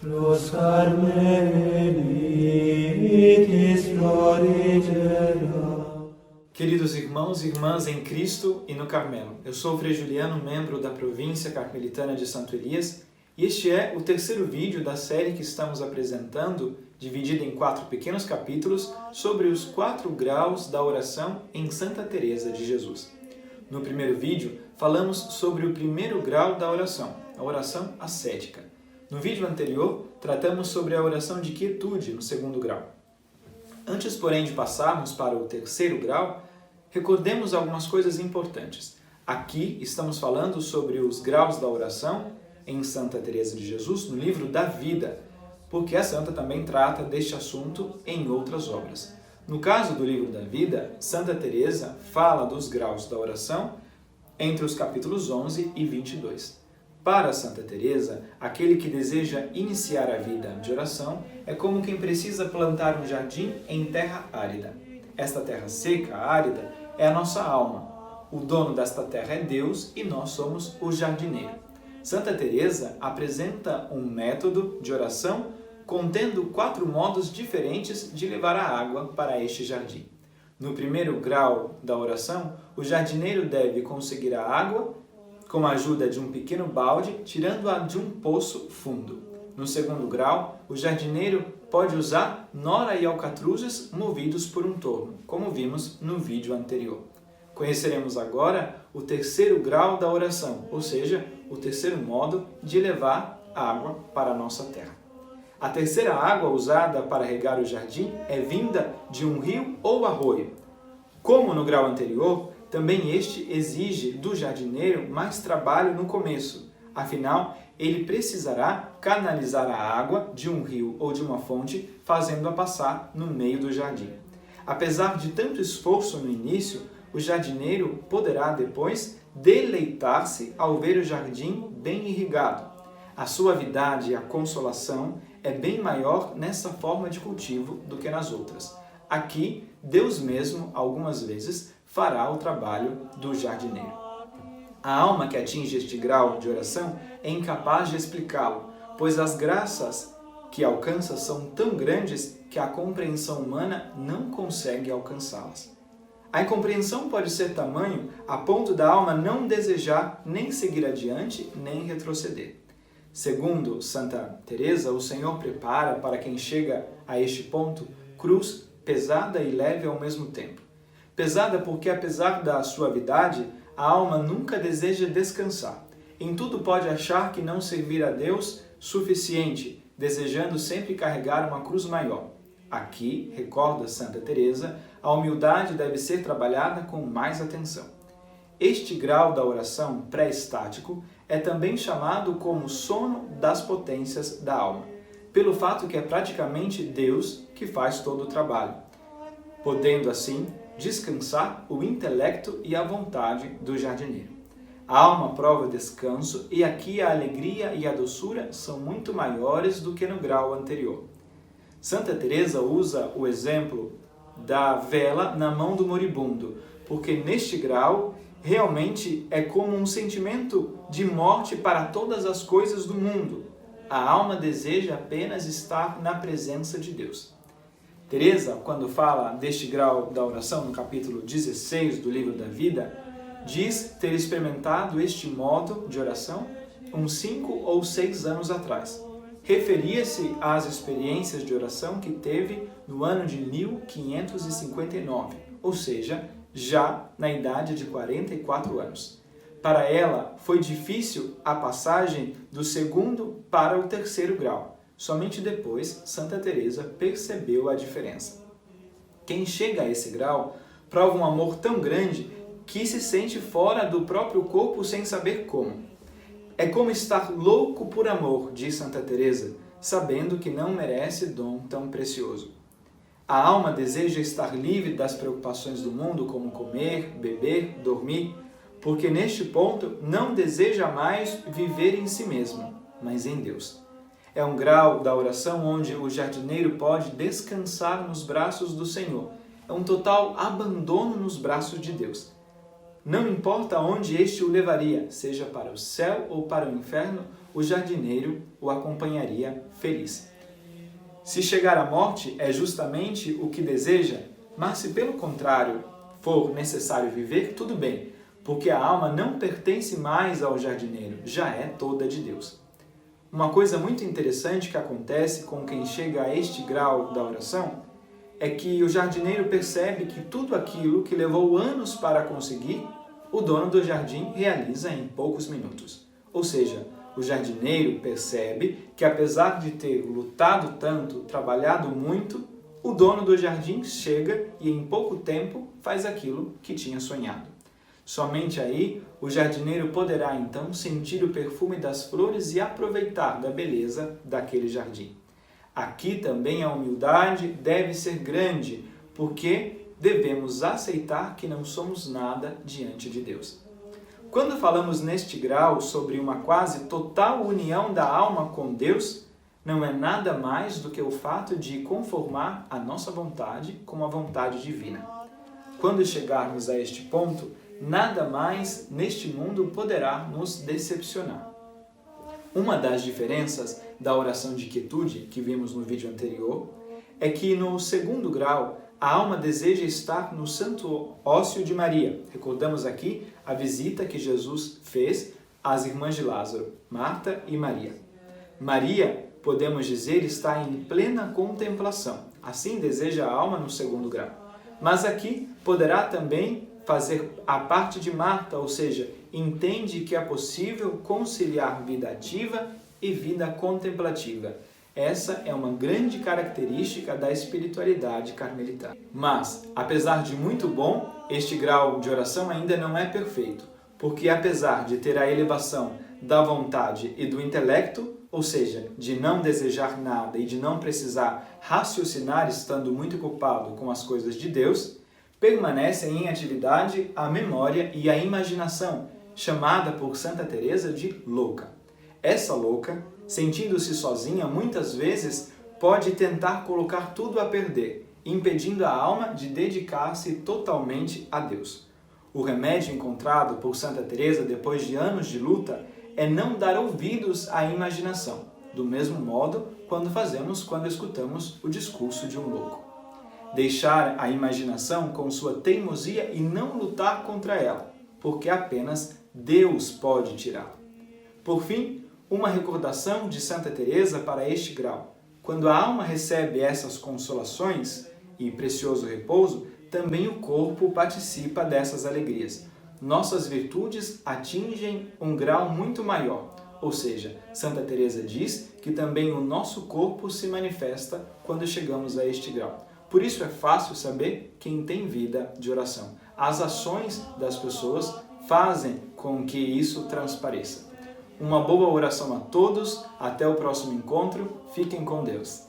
Flos Carmelitis florigera. Queridos irmãos e irmãs em Cristo e no Carmelo, eu sou o Frei Juliano, membro da província carmelitana de Santo Elias, e este é o terceiro vídeo da série que estamos apresentando, dividida em 4 pequenos capítulos, sobre os 4 graus da oração em Santa Teresa de Jesus. No primeiro vídeo, falamos sobre o primeiro grau da oração, a oração ascética. No vídeo anterior, tratamos sobre a oração de quietude no segundo grau. Antes, porém, de passarmos para o terceiro grau, recordemos algumas coisas importantes. Aqui estamos falando sobre os graus da oração em Santa Teresa de Jesus, no livro da Vida, porque a santa também trata deste assunto em outras obras. No caso do livro da Vida, Santa Teresa fala dos graus da oração entre os capítulos 11 e 22. Para Santa Teresa, aquele que deseja iniciar a vida de oração é como quem precisa plantar um jardim em terra árida. Esta terra seca, árida, é a nossa alma. O dono desta terra é Deus e nós somos o jardineiro. Santa Teresa apresenta um método de oração contendo 4 modos diferentes de levar a água para este jardim. No primeiro grau da oração, o jardineiro deve conseguir a água com a ajuda de um pequeno balde, tirando-a de um poço fundo. No segundo grau, o jardineiro pode usar nora e alcatruzes movidos por um torno, como vimos no vídeo anterior. Conheceremos agora o terceiro grau da oração, ou seja, o terceiro modo de levar água para a nossa terra. A terceira água usada para regar o jardim é vinda de um rio ou arroio. Como no grau anterior, também este exige do jardineiro mais trabalho no começo. Afinal, ele precisará canalizar a água de um rio ou de uma fonte, fazendo-a passar no meio do jardim. Apesar de tanto esforço no início, o jardineiro poderá depois deleitar-se ao ver o jardim bem irrigado. A suavidade e a consolação é bem maior nessa forma de cultivo do que nas outras. Aqui, Deus mesmo, algumas vezes, fará o trabalho do jardineiro. A alma que atinge este grau de oração é incapaz de explicá-lo, pois as graças que alcança são tão grandes que a compreensão humana não consegue alcançá-las. A incompreensão pode ser tamanho a ponto da alma não desejar nem seguir adiante, nem retroceder. Segundo Santa Teresa, o Senhor prepara para quem chega a este ponto cruz pesada e leve ao mesmo tempo. Pesada porque, apesar da suavidade, a alma nunca deseja descansar. Em tudo pode achar que não servir a Deus suficiente, desejando sempre carregar uma cruz maior. Aqui, recorda Santa Teresa, a humildade deve ser trabalhada com mais atenção. Este grau da oração pré-estático é também chamado como sono das potências da alma, pelo fato que é praticamente Deus que faz todo o trabalho, podendo assim descansar o intelecto e a vontade do jardineiro. A alma prova descanso e aqui a alegria e a doçura são muito maiores do que no grau anterior. Santa Teresa usa o exemplo da vela na mão do moribundo, porque neste grau realmente é como um sentimento de morte para todas as coisas do mundo. A alma deseja apenas estar na presença de Deus. Teresa, quando fala deste grau da oração, no capítulo 16 do livro da Vida, diz ter experimentado este modo de oração uns 5 ou 6 anos atrás. Referia-se às experiências de oração que teve no ano de 1559, ou seja, já na idade de 44 anos. Para ela, foi difícil a passagem do segundo para o terceiro grau. Somente depois, Santa Teresa percebeu a diferença. Quem chega a esse grau prova um amor tão grande que se sente fora do próprio corpo sem saber como. É como estar louco por amor, diz Santa Teresa, sabendo que não merece dom tão precioso. A alma deseja estar livre das preocupações do mundo, como comer, beber, dormir, porque neste ponto não deseja mais viver em si mesmo, mas em Deus. É um grau da oração onde o jardineiro pode descansar nos braços do Senhor. É um total abandono nos braços de Deus. Não importa onde este o levaria, seja para o céu ou para o inferno, o jardineiro o acompanharia feliz. Se chegar à morte é justamente o que deseja, mas se pelo contrário for necessário viver, tudo bem, porque a alma não pertence mais ao jardineiro, já é toda de Deus. Uma coisa muito interessante que acontece com quem chega a este grau da oração é que o jardineiro percebe que tudo aquilo que levou anos para conseguir, o dono do jardim realiza em poucos minutos. Ou seja, o jardineiro percebe que apesar de ter lutado tanto, trabalhado muito, o dono do jardim chega e em pouco tempo faz aquilo que tinha sonhado. Somente aí o jardineiro poderá então sentir o perfume das flores e aproveitar da beleza daquele jardim. Aqui também a humildade deve ser grande, porque devemos aceitar que não somos nada diante de Deus. Quando falamos neste grau sobre uma quase total união da alma com Deus, não é nada mais do que o fato de conformar a nossa vontade com a vontade divina. Quando chegarmos a este ponto, nada mais neste mundo poderá nos decepcionar. Uma das diferenças da oração de quietude, que vimos no vídeo anterior, é que no segundo grau, a alma deseja estar no santo ócio de Maria. Recordamos aqui a visita que Jesus fez às irmãs de Lázaro, Marta e Maria. Maria, podemos dizer, está em plena contemplação. Assim deseja a alma no segundo grau. Mas aqui poderá também fazer a parte de Marta, ou seja, entende que é possível conciliar vida ativa e vida contemplativa. Essa é uma grande característica da espiritualidade carmelitana. Mas, apesar de muito bom, este grau de oração ainda não é perfeito, porque apesar de ter a elevação da vontade e do intelecto, ou seja, de não desejar nada e de não precisar raciocinar estando muito ocupado com as coisas de Deus, permanecem em atividade a memória e a imaginação, chamada por Santa Teresa de louca. Essa louca, sentindo-se sozinha, muitas vezes pode tentar colocar tudo a perder, impedindo a alma de dedicar-se totalmente a Deus. O remédio encontrado por Santa Teresa depois de anos de luta é não dar ouvidos à imaginação, do mesmo modo quando escutamos o discurso de um louco. Deixar a imaginação com sua teimosia e não lutar contra ela, porque apenas Deus pode tirá-la. Por fim, uma recordação de Santa Teresa para este grau. Quando a alma recebe essas consolações e precioso repouso, também o corpo participa dessas alegrias. Nossas virtudes atingem um grau muito maior, ou seja, Santa Teresa diz que também o nosso corpo se manifesta quando chegamos a este grau. Por isso é fácil saber quem tem vida de oração. As ações das pessoas fazem com que isso transpareça. Uma boa oração a todos, até o próximo encontro, fiquem com Deus.